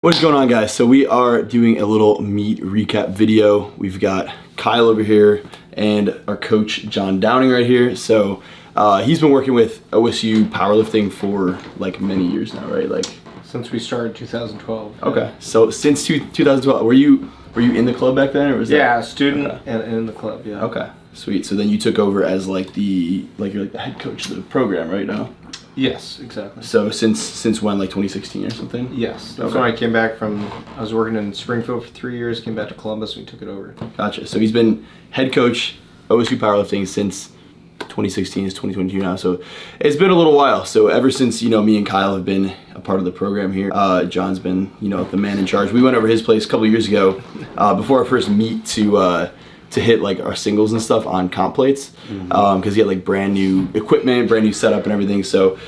What's going on, guys? So we are doing a little meet recap video. We've got Kyle over here and our coach John Downing right here. So he's been working with OSU powerlifting for like many years now, right? Like since we started 2012. Okay, so since 2012, were you in the club back then, or was that? Student and in the club. Yeah. Okay, sweet. So then you took over as you're like the head coach of the program right now. Yes, exactly. So since when, like 2016 or something? Yes, that's when I came back from. I was working in Springfield for 3 years. Came back to Columbus and we took it over. Gotcha. So he's been head coach OSU powerlifting since 2016 is 2022 now. So it's been a little while. So ever since me and Kyle have been a part of the program here, John's been the man in charge. We went over his place a couple of years ago before our first meet to hit like our singles and stuff on comp plates, because he had like brand new equipment, brand new setup and everything. So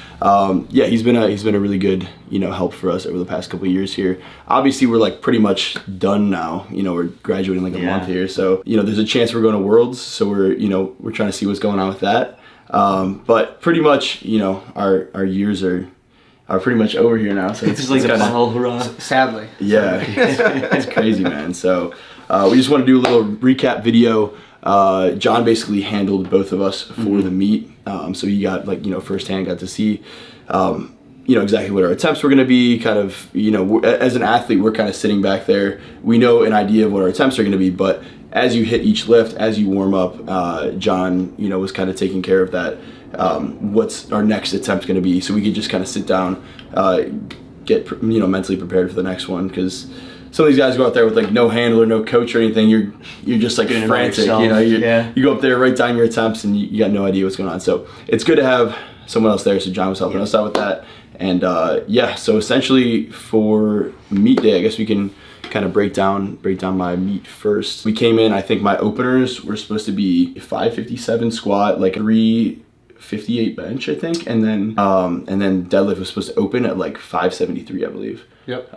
yeah, he's been a really good help for us over the past couple of years here. Obviously we're like pretty much done now. We're graduating like a month here, so there's a chance we're going to Worlds, so we're trying to see what's going on with that. But pretty much our years are pretty much over here now, so it's like a final hurrah. Sadly. Yeah, it's crazy, man. So we just want to do a little recap video. John basically handled both of us for the meet, so he got firsthand got to see exactly what our attempts were going to be. Kind of as an athlete, we're kind of sitting back there. We know an idea of what our attempts are going to be, but as you hit each lift, as you warm up, John was kind of taking care of that. What's our next attempt going to be, so we could just kind of sit down, get mentally prepared for the next one, because some of these guys go out there with like no handler, no coach or anything. You're just like frantic, you go up there, write down your attempts, and you got no idea what's going on. So it's good to have someone else there. So John was helping us out with that, and yeah. So essentially for meet day, I guess we can kind of break down my meet first. We came in. I think my openers were supposed to be 557 squat, like 358 bench, I think, and then deadlift was supposed to open at like 573, I believe. Yep.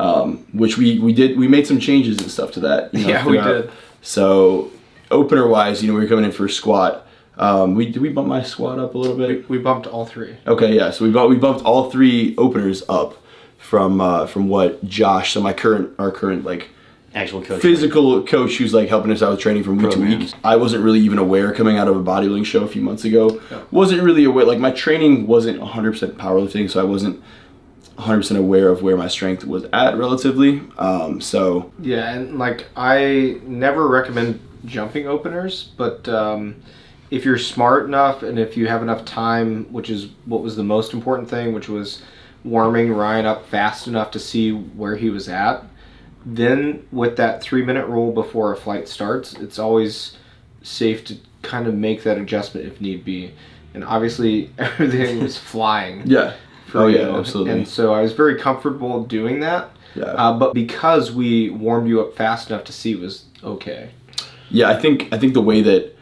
Which we did. We made some changes and stuff to that. Yeah, we did. So opener wise, we were coming in for a squat. Did we bump my squat up a little bit? We bumped all three. Okay, yeah. So we bumped all three openers up from what Josh, so our current like actual coach, physical coach, who's like helping us out with training from week to week. I wasn't really even aware coming out of a bodybuilding show a few months ago. Yeah. Wasn't really aware. Like my training wasn't 100% powerlifting, so I wasn't 100% aware of where my strength was at relatively. So yeah, and like I never recommend jumping openers, but if you're smart enough and if you have enough time, which is what was the most important thing, which was warming Ryan up fast enough to see where he was at, then with that 3-minute rule before a flight starts, it's always safe to kind of make that adjustment if need be. And obviously everything was flying. Yeah. Oh yeah, absolutely. And so I was very comfortable doing that. Yeah. But because we warmed you up fast enough to see it was okay. Yeah, I think the way that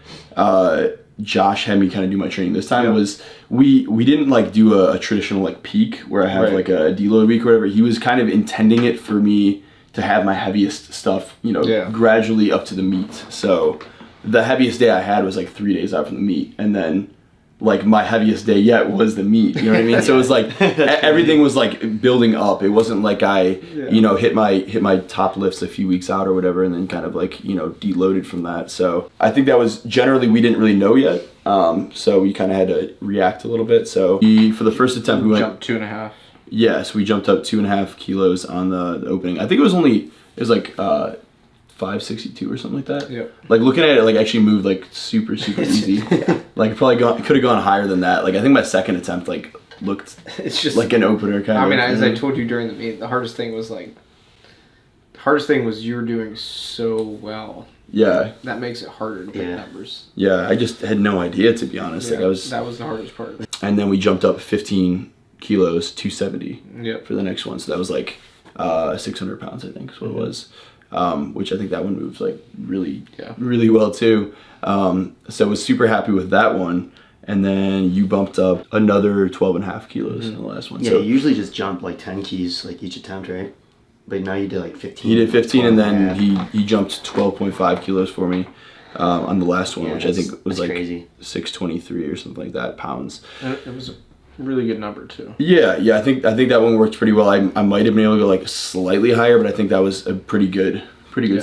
Josh had me kind of do my training this time was we didn't like do a traditional like peak where I have like a deload week or whatever. He was kind of intending it for me to have my heaviest stuff, gradually up to the meet. So the heaviest day I had was like 3 days out from the meet, and then like my heaviest day yet was the meet. You know what I mean? So it was like everything was like building up. It wasn't like I hit my top lifts a few weeks out or whatever, and then kind of like deloaded from that. So I think that was generally, we didn't really know yet. So we kind of had to react a little bit. So for the first attempt, we jumped 2.5. Yes, we jumped up 2.5 kilos on the opening. I think it was like 562 or something like that. Yeah. Like looking at it, like actually moved like super easy. Like probably could have gone higher than that. Like I think my second attempt like looked it's just like an opener kind of. I mean, as I told you during the meet, the hardest thing was you were doing so well. Yeah. That makes it harder to pick numbers. Yeah, I just had no idea, to be honest. Yeah, like that was the hardest part. And then we jumped up 15 kilos, 270 for the next one. So that was like 600 pounds, I think is what it was. Which I think that one moves like really well too. So I was super happy with that one. And then you bumped up another 12.5 kilos in the last one. Yeah, so you usually just jump like 10 keys like each attempt, right? But now you did like 15. He did 15, and then he jumped 12.5 kilos for me on the last one, which I think was like crazy. 623 or something like that pounds. It was really good number too. Yeah, I think that one worked pretty well. I might have been able to go like slightly higher, but I think that was a pretty good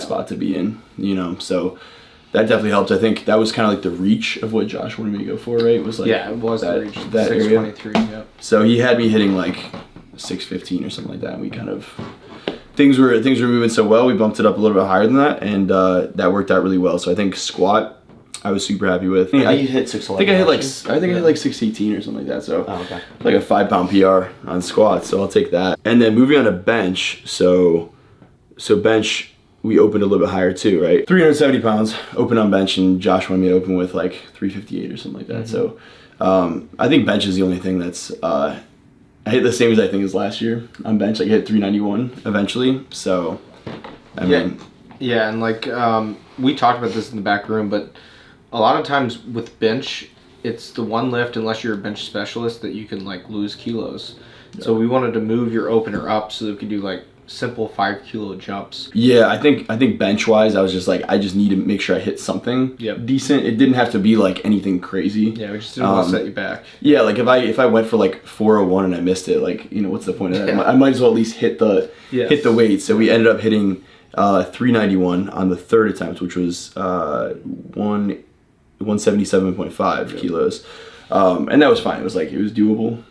spot to be in, you know. So that definitely helped. I think that was kind of like the reach of what Josh wanted me to go for, right? It was like it was that, the reach. that 623. area. Yep. So he had me hitting like 615 or something like that. And we kind of things were moving so well. We bumped it up a little bit higher than that, and that worked out really well. So I think squat, I was super happy with. I think you hit 611. I think I hit like 618 or something like that. So okay. like a 5-pound PR on squats. So I'll take that. And then moving on to bench. So bench, we opened a little bit higher too, right? 370 pounds open on bench, and Josh wanted me to open with like 358 or something like that. So I think bench is the only thing that's I hit the same as I think as last year on bench. Like I hit 391 eventually. So I mean, yeah, and like we talked about this in the back room, but a lot of times with bench, it's the one lift, unless you're a bench specialist, that you can like lose kilos. Yeah. So we wanted to move your opener up so that we could do like simple 5 kilo jumps. Yeah, I think bench wise, I was just like, I just need to make sure I hit something decent. It didn't have to be like anything crazy. Yeah, we just didn't want to set you back. Yeah, like if I went for like 401 and I missed it, like, you know, what's the point of that? I might as well at least hit the weight. So we ended up hitting 391 on the third attempt, which was 177.5 kilos, and that was fine. It was doable.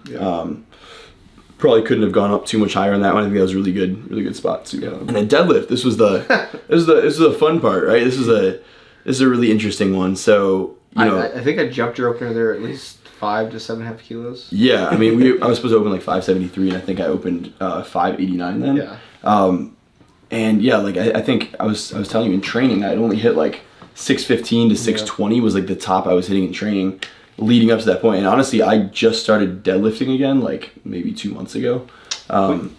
Probably couldn't have gone up too much higher on that one. I think that was a really good spot too. And then deadlift, this was the fun part, right? This is a really interesting one. So I think I jumped your opener there at least 5 to 7.5 kilos. Yeah, I mean I was supposed to open like 573, and I think I opened 589 then. Yeah. And yeah, like I think I was telling you in training, I'd only hit like 615 to 620 was like the top I was hitting in training leading up to that point. And honestly, I just started deadlifting again like maybe 2 months ago.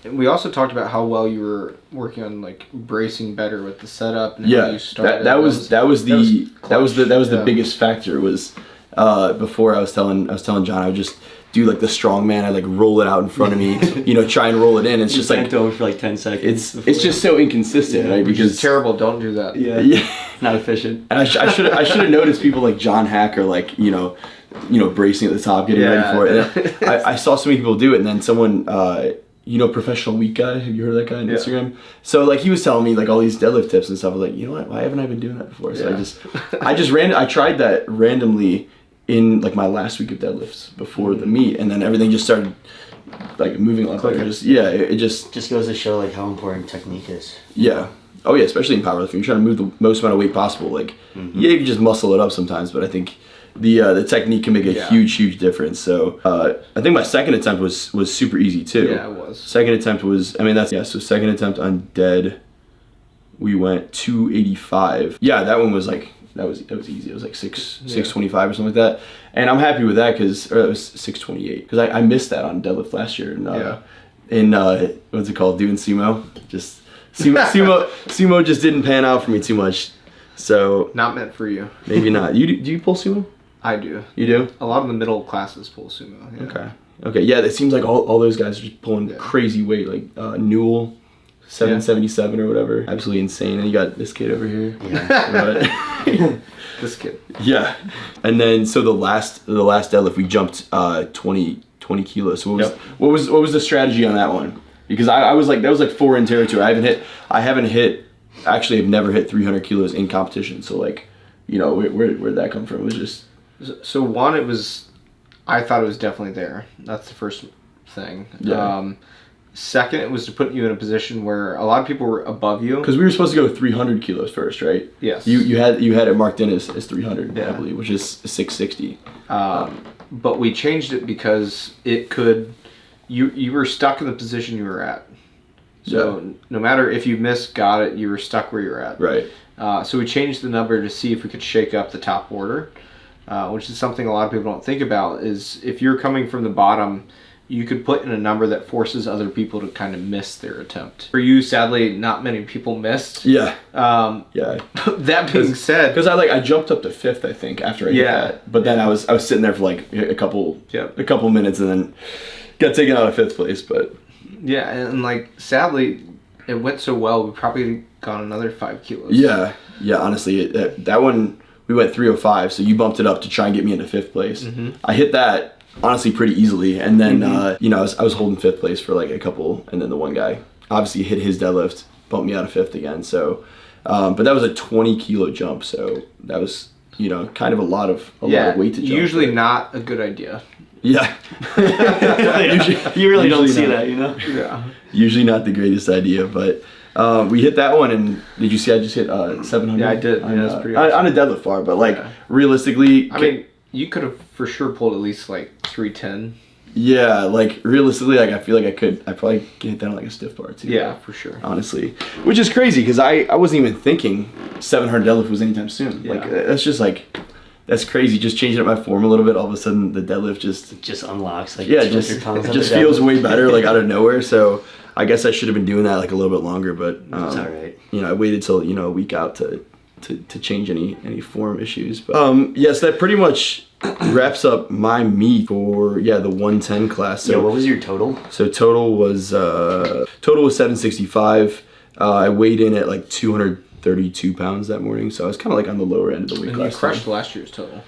We also talked about how well you were working on like bracing better with the setup and how you started. That was the biggest factor was before I was telling John I would just do like the strong man. I like roll it out in front of me, try and roll it in. It's just like bent over for like 10 seconds. It's just so inconsistent, right? Because it's terrible. Don't do that. Yeah. Not efficient. And I should have noticed people like John Hacker, like bracing at the top, getting ready for it. And I saw so many people do it, and then someone, Professional Week guy. Have you heard of that guy on Instagram? So like he was telling me like all these deadlift tips and stuff. I was like, you know what? Why haven't I been doing that before? So I tried that randomly in like my last week of deadlifts before the meet, and then everything just started like moving a lot better. It just goes to show like how important technique is. Yeah. Oh yeah, especially in powerlifting, you're trying to move the most amount of weight possible. Like, you can just muscle it up sometimes, but I think the technique can make a huge difference. So I think my second attempt was super easy too. Yeah, it was. Second attempt was, so second attempt on dead, we went 285. Yeah, that one was like that was easy. It was like 625 or something like that. And I'm happy with that because it was 628 because I missed that on deadlift last year in what's it called, doing sumo. Just sumo just didn't pan out for me too much. So not meant for you. Maybe not. Do you pull sumo? I do. You do? A lot of the middle classes pull sumo. Yeah. Okay. Yeah, it seems like all those guys are just pulling crazy weight, like Newell, 777 or whatever. Absolutely insane. And you got this kid over here. Yeah. This kid. Yeah. And then so the last deadlift we jumped 20 kilos. So what was the strategy on that one? Because I was like, that was like foreign territory. I've never hit 300 kilos in competition. So like, where'd that come from? It was just. So one, I thought it was definitely there. That's the first thing. Yeah. Second, it was to put you in a position where a lot of people were above you. Because we were supposed to go 300 kilos first, right? Yes. You had it marked in as 300, I believe, which is 660. But we changed it because it could. You were stuck in the position you were at. So no matter if you got it, you were stuck where you were at. Right. So we changed the number to see if we could shake up the top order, which is something a lot of people don't think about, is if you're coming from the bottom, you could put in a number that forces other people to kind of miss their attempt. For you, sadly, not many people missed. Yeah. That being said, because I jumped up to 5th, I think, after I hit that. But then I was sitting there for like a couple minutes and then got taken out of 5th place. But yeah, and like sadly, it went so well. We probably got another 5 kilos. Yeah. Honestly, that one we went 305, so you bumped it up to try and get me into 5th place. I hit that. honestly pretty easily. And then you know, I was holding 5th place for like a couple, and then the one guy obviously hit his deadlift, bumped me out of 5th again. So, but that was a 20 kilo jump, so that was, you know, kind of a lot of weight to jump. Usually not a good idea. Yeah. You really don't see not. that, you know? Yeah. Usually not the greatest idea, but we hit that one, and did you see I just hit 700? Yeah, I did. On, Yeah, that's pretty awesome. on a deadlift bar, but like realistically, I mean, you could have for sure pulled at least like 310. yeah, like realistically, like I feel like I probably could hit that on like a stiff bar too. Yeah, for sure. Honestly, which is crazy because I wasn't even thinking 700 deadlift was anytime soon. Yeah. Like that's just like. That's crazy. Just changing up my form a little bit, all of a sudden the deadlift just unlocks. Like, yeah, it just feels way better, like out of nowhere. So I guess I should have been doing that like a little bit longer, but It's all right. you know, I waited till, you know, a week out to change any form issues. But yes, that pretty much wraps up my meet for the 110 class. So what was your total? So total was 765. I weighed in at like 232 pounds that morning, so I was kind of like on the lower end of the weight And class. you crushed last year's total.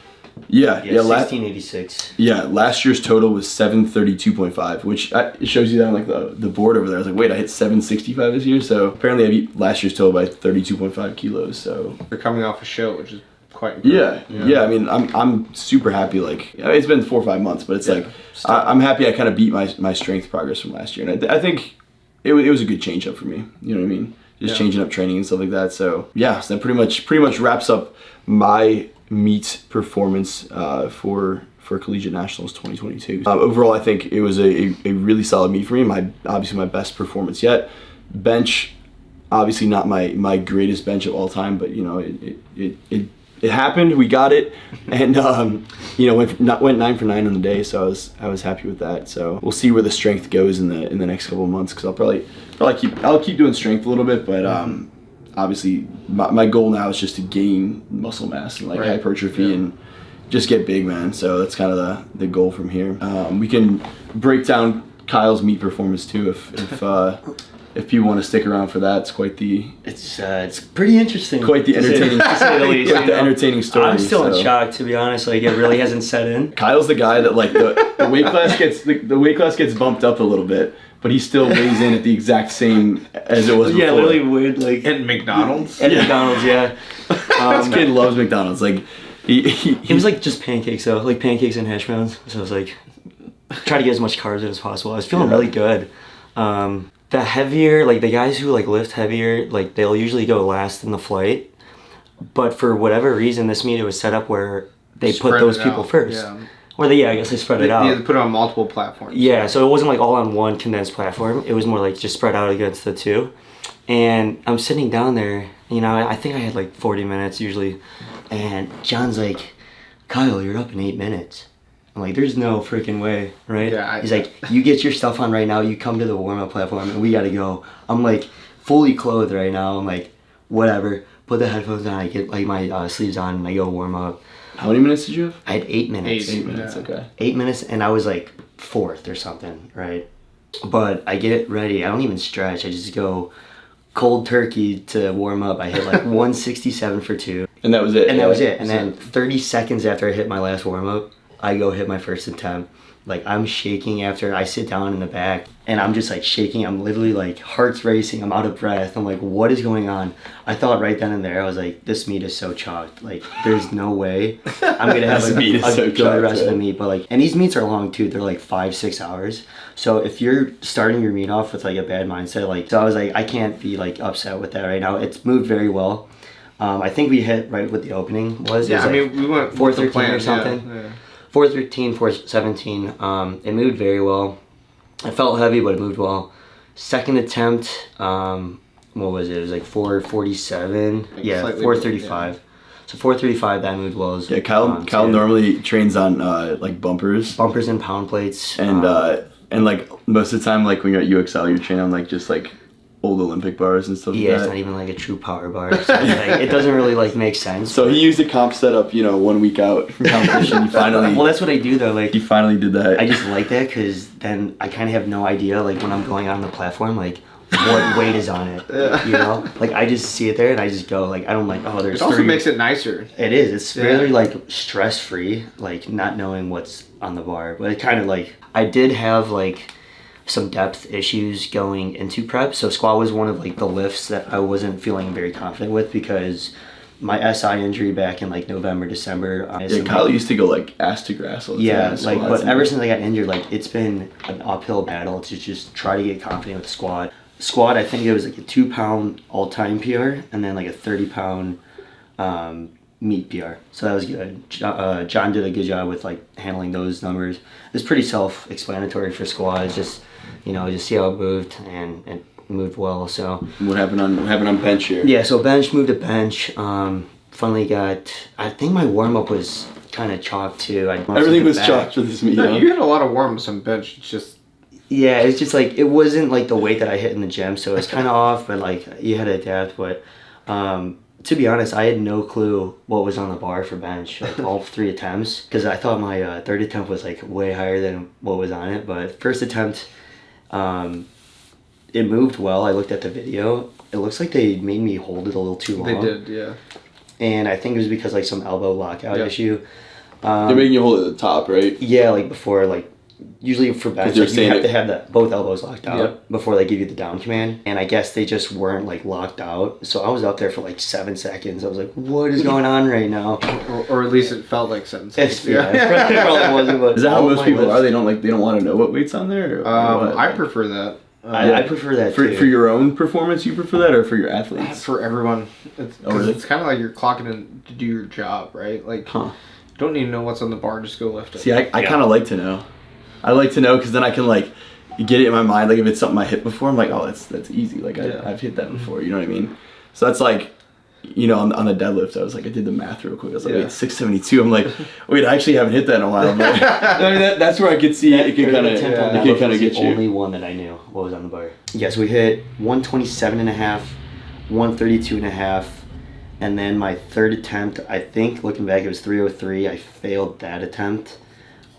Yeah, 1686. last year's total was 732.5, which it shows you that on like the board over there. I was like, wait, I hit 765 this year, so apparently I beat last year's total by 32.5 kilos. So You're coming off a show, which is quite incredible. yeah. I mean, I'm super happy. Like, I mean, it's been 4 or 5 months, but it's like I'm happy I kind of beat my strength progress from last year, and I think it was a good change up for me. You know what I mean? Just changing up training and stuff like that. So yeah, so that pretty much wraps up my meet performance for Collegiate Nationals 2022. Overall, I think it was a really solid meet for me. Obviously my best performance yet. Bench, obviously not my greatest bench of all time, but you know it happened. We got it, and you know went 9 for 9 on the day. So I was happy with that. So we'll see where the strength goes in the next couple of months, because I'll keep doing strength a little bit, but obviously my goal now is just to gain muscle mass and like hypertrophy and just get big, man. So that's kind of the goal from here. We can break down Kyle's meet performance too if people want to stick around for that. It's pretty interesting. Quite the entertaining, to say the least. quite the entertaining story. I'm still in shock, to be honest. Like, it really hasn't set in. Kyle's the guy that like the weight class gets the weight class gets bumped up a little bit, but he still weighs in at the exact same as it was before. Yeah, literally weird. Like At McDonald's? At McDonald's, yeah. This kid loves McDonald's. Like It was like just pancakes though, like pancakes and hash browns. So I was like, try to get as much carbs in as possible. I was feeling really good. The heavier, like the guys who like lift heavier, like they'll usually go last in the flight. But for whatever reason, this meet it was set up where they put those people first. Yeah. Or I guess they spread it out. They put it on multiple platforms. Yeah, so it wasn't like all on one condensed platform. It was more like just spread out against the two. And I'm sitting down there, you know, I think I had like 40 minutes usually. And John's like, Kyle, you're up in 8 minutes. I'm like, there's no freaking way, right? Yeah, He's like, you get your stuff on right now, you come to the warm-up platform, and we gotta go. I'm like, fully clothed right now. I'm like, whatever. Put the headphones on, I get like my sleeves on, and I go warm up. how many minutes did you have? I had 8 minutes. 8 minutes, okay. 8 minutes, and I was like 4th or something, right? But I get ready. I don't even stretch. I just go cold turkey to warm up. I hit like 167 for 2. And that was it. And that was it. And then 30 seconds after I hit my last warm up, I go hit my first attempt. Like, I'm shaking after I sit down in the back, and I'm just like shaking. I'm literally like heart's racing. I'm out of breath. I'm like, what is going on? I thought right then and there, I was like, this meet is so chalked. Like, there's no way I'm gonna have like, a good rest of the meet. But like, and these meets are long too. They're like 5-6 hours. So if you're starting your meet off with like a bad mindset, like, so I was like, I can't be like upset with that right now. It's moved very well. I think we hit right what the opening was. Yeah, It was I mean, we went 4:13 or something. Yeah. 4:13, 4:17. It moved very well. It felt heavy, but it moved well. Second attempt, what was it? It was like 4:47. Yeah, 4:35. So 4:35, that moved well. Yeah, Kyle normally trains on like bumpers and pound plates. and like most of the time, like when you're at UXL, you're training on like just like old Olympic bars and stuff like that. Yeah, it's not even like a true power bar. So like, it doesn't really like make sense. So he used a comp setup, you know, 1 week out from competition. Well, that's what I do though. Like, he finally did that. I just like that because then I kind of have no idea, like when I'm going on the platform, like what weight is on it. You know, like I just see it there and I just go like I don't like oh there's. It also makes it nicer. It is. It's really like stress free, like not knowing what's on the bar. But it kind of like I did have like some depth issues going into prep. So squat was one of like the lifts that I wasn't feeling very confident with because my SI injury back in like November, December. Kyle used to go like ass to grass all the time. Yeah, like but ever since I got injured, like it's been an uphill battle to just try to get confident with the squat. Squat, I think it was like a 2-pound all-time PR and then like a 30-pound meet PR. So that was good. John did a good job with like handling those numbers. It's pretty self-explanatory for squat. It's just, you know, just see how it moved and it moved well. So what happened on bench here? Yeah, so bench, moved to bench. Finally got, I think my warm-up was kind of chalk too. Everything was chalk for this meet. No, you had a lot of warm-ups on bench. It's just yeah, it's just like it wasn't like the weight that I hit in the gym, so it's kind of off. But like you had to adapt. But to be honest, I had no clue what was on the bar for bench, like all 3 attempts, because I thought my third attempt was like way higher than what was on it. But first attempt, it moved well. I looked at the video. It looks like they made me hold it a little too long. They did, yeah. And I think it was because like some elbow lockout issue. They're making you hold it at the top, right? Yeah, like before, like usually for bench, like, you have to have both elbows locked out before they give you the down command. And I guess they just weren't like locked out. So I was up there for like 7 seconds. I was like, what is going on right now? Or at least it felt like 7 seconds. Yeah, it probably wasn't. But is that how most people are? They don't want to know what weight's on there? Or I prefer that. I prefer that too. For your own performance, you prefer that, or for your athletes? For everyone. It's kind of like you're clocking in to do your job, right? Like, don't need to know what's on the bar, just go lift it. See, I kind of like to know. I like to know because then I can like get it in my mind. Like if it's something I hit before, I'm like, oh, that's easy. Like I've hit that before. You know what I mean? So that's like, you know, on the deadlift, I was like, I did the math real quick. I was like, wait, 672. I'm like, wait, I actually haven't hit that in a while. But I mean, that's where I could see it can kind of get you. Only one that I knew what was on the bar. Yes, we hit 127.5, 132.5, and then my third attempt, I think looking back, it was 303. I failed that attempt.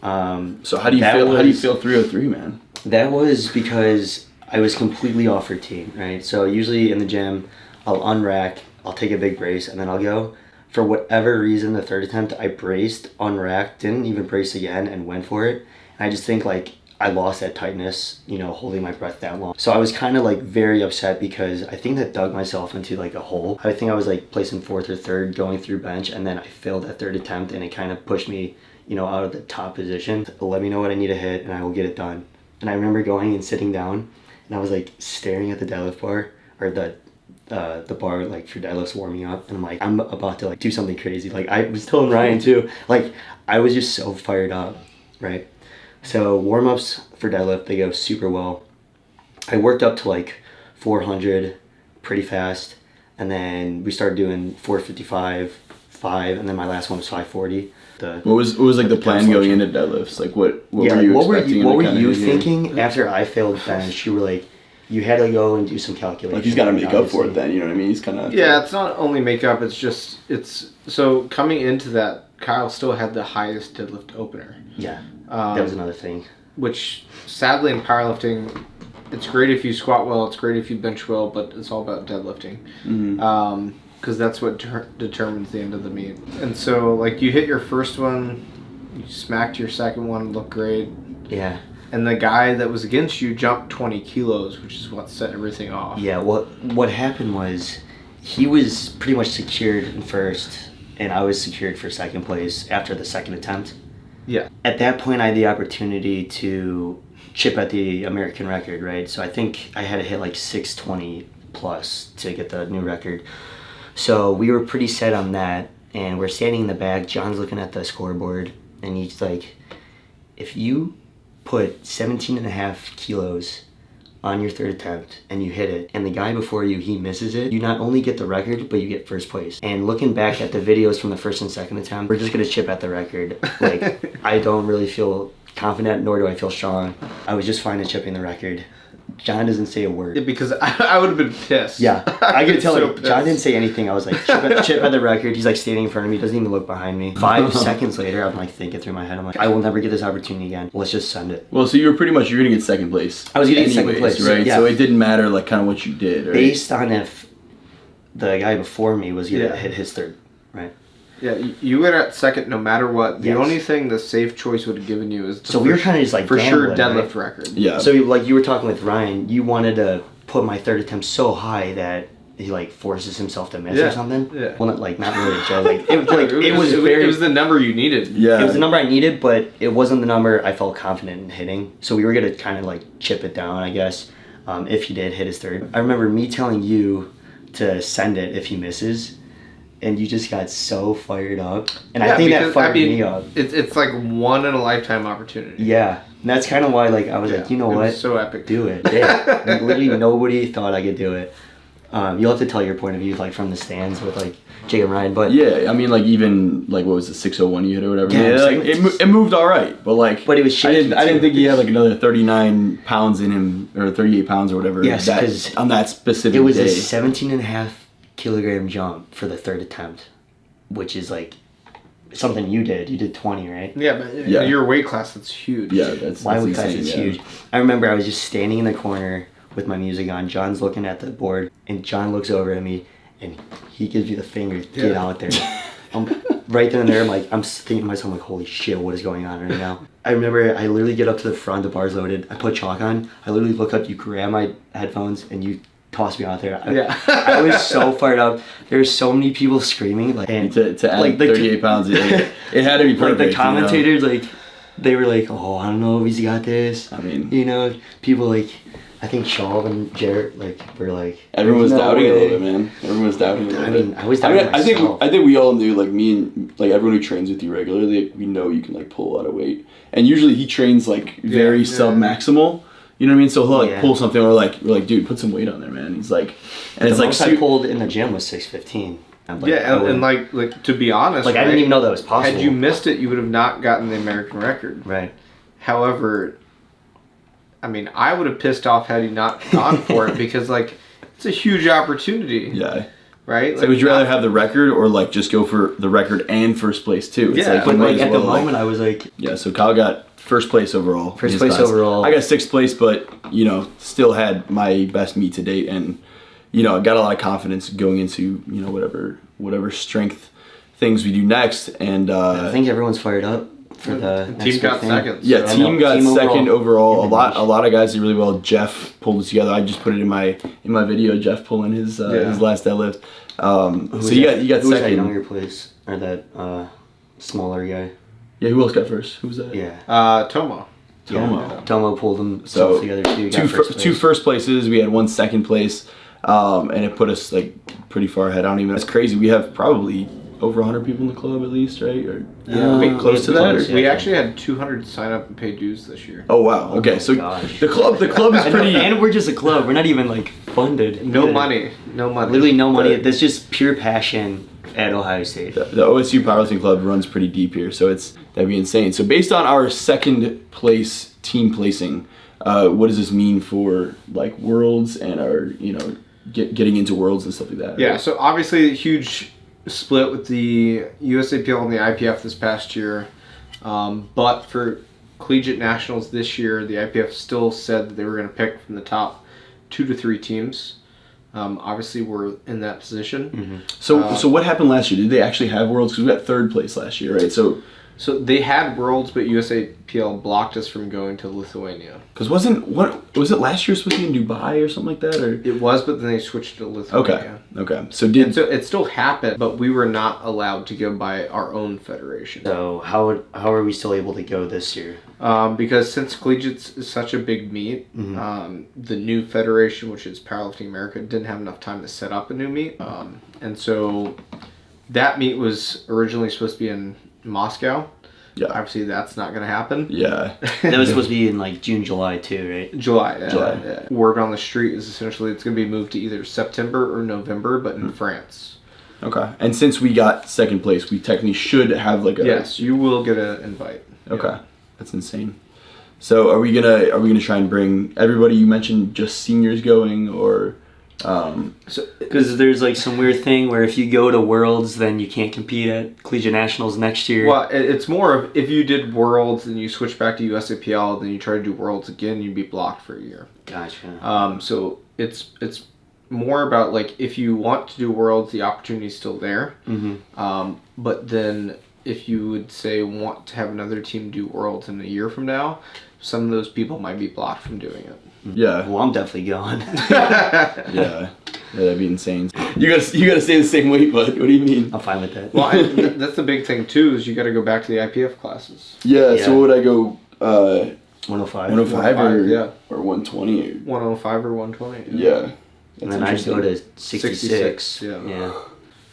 So how do you feel? How do you feel 303, man? That was because I was completely off routine, right? So usually in the gym, I'll unrack, I'll take a big brace, and then I'll go. For whatever reason, the third attempt, I braced, unracked, didn't even brace again, and went for it. And I just think like I lost that tightness, you know, holding my breath that long. So I was kind of like very upset because I think that dug myself into like a hole. I think I was like placing 4th or 3rd going through bench, and then I failed that third attempt, and it kind of pushed me, you know, out of the top position. Let me know what I need to hit and I will get it done. And I remember going and sitting down and I was like staring at the deadlift bar, or the bar like for deadlifts warming up, and I'm like, I'm about to like do something crazy. Like I was telling Ryan too, like I was just so fired up, right? So warm-ups for deadlift, they go super well. I worked up to like 400 pretty fast, and then we started doing 455, 5, and then my last one was 540. What was like the plan going into deadlifts? Like what were you expecting? What were you thinking after I failed bench? You were like, you had to go and do some calculations. Like he's got to make up for it then, you know what I mean? He's kind of... Yeah, it's not only makeup, so coming into that, Kyle still had the highest deadlift opener. Yeah, that was another thing. Which, sadly in powerlifting, it's great if you squat well, it's great if you bench well, but it's all about deadlifting. Mm-hmm. Because that's what determines the end of the meet. And so, like, you hit your first one, you smacked your second one, looked great. Yeah. And the guy that was against you jumped 20 kilos, which is what set everything off. Yeah, what happened was he was pretty much secured in first, and I was secured for second place after the second attempt. Yeah. At that point, I had the opportunity to chip at the American record, right? So I think I had to hit like 620 plus to get the new record. So we were pretty set on that, and we're standing in the back. John's looking at the scoreboard, and he's like, if you put 17.5 kilos on your third attempt and you hit it, and the guy before you, he misses it, you not only get the record, but you get first place. And looking back at the videos from the first and second attempt, we're just gonna chip at the record. Like, I don't really feel confident, nor do I feel strong. I was just fine at chipping the record. John doesn't say a word. Yeah, because I would have been pissed. Yeah, I could tell. so Like, John didn't say anything. I was like, chip at the record. He's like standing in front of me, doesn't even look behind me. 5 seconds later, I'm like thinking through my head. I'm like, I will never get this opportunity again. Let's just send it. Well, so you were you're gonna get second place. I was gonna get second place, right? yeah. So it didn't matter like kind of what you did, right? Based on if the guy before me was gonna hit his third, right? Yeah, you went at second no matter what. The Yes. only thing the safe choice would have given you is So we were kind of just like for sure gambling, deadlift right? record. Yeah. So like you were talking with Ryan, you wanted to put my third attempt so high that he like forces himself to miss or something. Yeah. Well, not really a joke. Like it was the number you needed. Yeah. It was the number I needed, but it wasn't the number I felt confident in hitting. So we were gonna kind of like chip it down, I guess, if he did hit his third. I remember me telling you to send it if he misses, and you just got so fired up. And I think that fired me up. It's like one in a lifetime opportunity. Yeah, and that's kind of why like I was like, you know it what? was so epic. Do it. Yeah. Literally nobody thought I could do it. You'll have to tell your point of view, like from the stands with like Jake and Ryan, but yeah, I mean, like even like what was it, 601 you hit or whatever? Yeah, like, it moved all right, but like, But it was shaky, I didn't too. think he had like another 39 pounds in him or 38 pounds or whatever. Yes, 'cause on that specific it was day. a 17.5 kilogram jump for the third attempt, which is like something you did. You did 20, right? Yeah, but Yeah. your weight class, that's huge. Yeah, that's My weight class insane, is yeah. huge. I remember I was just standing in the corner with my music on. John's looking at the board, and John looks over at me, and he gives you the finger, get out there. Right then and there, I'm thinking to myself, like, holy shit, what is going on right now? I remember I literally get up to the front, the bar's loaded, I put chalk on, I literally look up, you grab my headphones, and you toss me out there. I was so fired up. There were so many people screaming, like, and To add like, 38 pounds, it had to be perfect. like the commentators, like, they were like, oh, I don't know if he's got this. I mean, You know, people like, I think Shaw and Jarrett, like, were like, everyone was "No doubting way." a little bit, man. Everyone was doubting a little bit. I mean, I was doubting myself. I think we all knew, like me and like everyone who trains with you regularly, we know you can like pull a lot of weight. And usually he trains like very sub-maximal. You know what I mean? So he'll like pull something, or like we're like, dude, put some weight on there, man. He's like, and it's The like most I pulled in the gym was 615. I'm like, and like to be honest, like I didn't even know that was possible. Had you missed it, you would have not gotten the American record. Right. However, I mean, I would have pissed off had he not gone for it because like it's a huge opportunity. yeah. Right. So would you rather have the record or like just go for the record and first place too? It's Yeah, like, But you might like as at the well, like- moment, I was like, Yeah, so Kyle got first place overall. in First his place class. overall. I got sixth place, but you know, still had my best meet to date, and you know, I got a lot of confidence going into you know whatever strength things we do next, and I think everyone's fired up for the team next got thing. second. yeah, so- team got Team second overall. overall. A lot of guys did really well. Jeff pulled it together. I just put it in my video. Jeff pulling his last deadlift. So you got Who was that second. younger place or that smaller guy? Yeah, who else got first? Who was that? Yeah. Tomo. Tomo. Yeah. Tomo pulled himself together too. Two first places. We had one second place, and it put us like pretty far ahead. I don't even. It's crazy. We have probably over 100 people in the club at least, right? Or close to that. Or? We actually had 200 sign up and pay dues this year. Oh wow. Okay, so gosh. the club is pretty. And we're just a club. We're not even like funded. No Yeah. money. Literally no money. That's just pure passion at Ohio State. The OSU Powerlifting Club runs pretty deep here, so that'd be insane. So based on our second place team placing, what does this mean for like worlds and our getting into worlds and stuff like that? Yeah, so obviously a huge split with the USAPL and the IPF this past year. But for Collegiate Nationals this year, the IPF still said that they were going to pick from the top 2 to 3 teams. Obviously, we're in that position. Mm-hmm. So what happened last year? Did they actually have worlds? Because we got third place last year, right? So they had worlds, but USAPL blocked us from going to Lithuania. Because was it last year supposed to be in Dubai or something like that? Or It was, but then they switched to Lithuania. Okay. So And so it still happened, but we were not allowed to go by our own federation. So how are we still able to go this year? Because since Collegiates is such a big meet, the new federation, which is Powerlifting America, didn't have enough time to set up a new meet. And so that meet was originally supposed to be in Moscow. Yeah. Obviously, that's not going to happen. Yeah. That was supposed to be in like June, July too, right? July. July. Word on the street is essentially it's going to be moved to either September or November, but in France. Okay. And since we got second place, we technically should have like a... Yes, you will get an invite. Okay. That's insane. So are we gonna try and bring everybody? You mentioned just seniors going, or because there's like some weird thing where if you go to Worlds, then you can't compete at Collegiate Nationals next year. Well, it's more of if you did Worlds and you switch back to USAPL, then you try to do Worlds again, you'd be blocked for a year. Gotcha. So it's more about like if you want to do Worlds, the opportunity's still there. But then if you would say want to have another team do Worlds in a year from now, some of those people might be blocked from doing it. Yeah. Well, I'm definitely going. Yeah, that'd be insane. You gotta stay the same weight, bud. What do you mean? I'm fine with that. Well, that's the big thing too. Is you got to go back to the IPF classes. Yeah. So what would I go? 105. 105 or yeah. or 120 or 105 or 120. yeah. And then I'd go to 66. Yeah.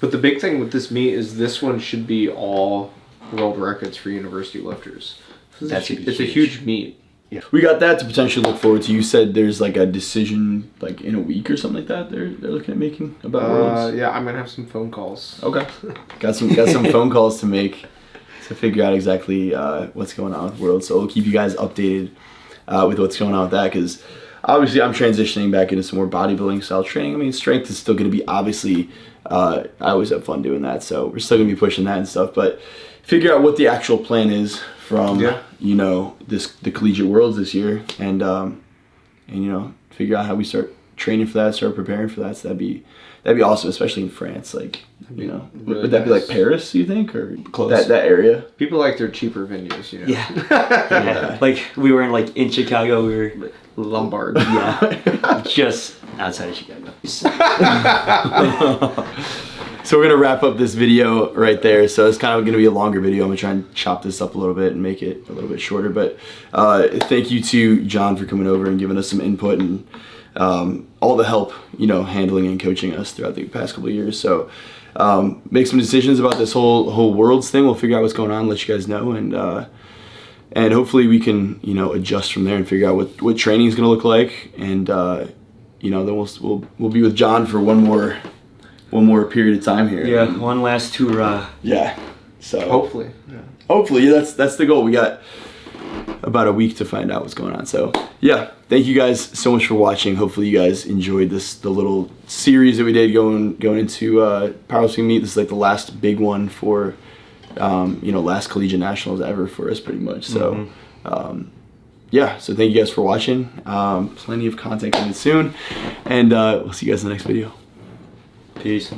But the big thing with this meet is this one should be all world records for university lifters. It's a huge meet. Yeah. We got that to potentially look forward to. You said there's like a decision like in a week or something like that. They're looking at making about Worlds. Yeah, I'm gonna have some phone calls. Okay. Got some phone calls to make to figure out exactly what's going on with Worlds. So we'll keep you guys updated with what's going on with that, because obviously I'm transitioning back into some more bodybuilding style training. I mean, strength is still going to be obviously. I always have fun doing that, so we're still going to be pushing that and stuff. But figure out what the actual plan is from the Collegiate Worlds this year, and figure out how we start training for that, start preparing for that. So that'd be awesome, especially in France. Like really would that be like Paris? You think, or Close. that area? People like their cheaper venues, you know. Yeah. Like we were in Chicago. We were Lombard. Yeah. Just outside of Chicago. So we're gonna wrap up this video right there. So it's kind of gonna be a longer video. I'm gonna try and chop this up a little bit and make it a little bit shorter. But thank you to John for coming over and giving us some input and all the help, handling and coaching us throughout the past couple of years. So make some decisions about this whole Worlds thing. We'll figure out what's going on, let you guys know, and hopefully we can adjust from there and figure out what training is gonna look like, and then we'll be with John for one more period of time here. Yeah, one last tour. Yeah. So Hopefully. that's the goal. We got about a week to find out what's going on. So yeah, thank you guys so much for watching. Hopefully you guys enjoyed the little series that we did going into powerlifting meet. This is like the last big one for last Collegiate Nationals ever for us, pretty much. So so thank you guys for watching. Plenty of content coming soon, and we'll see you guys in the next video. Peace.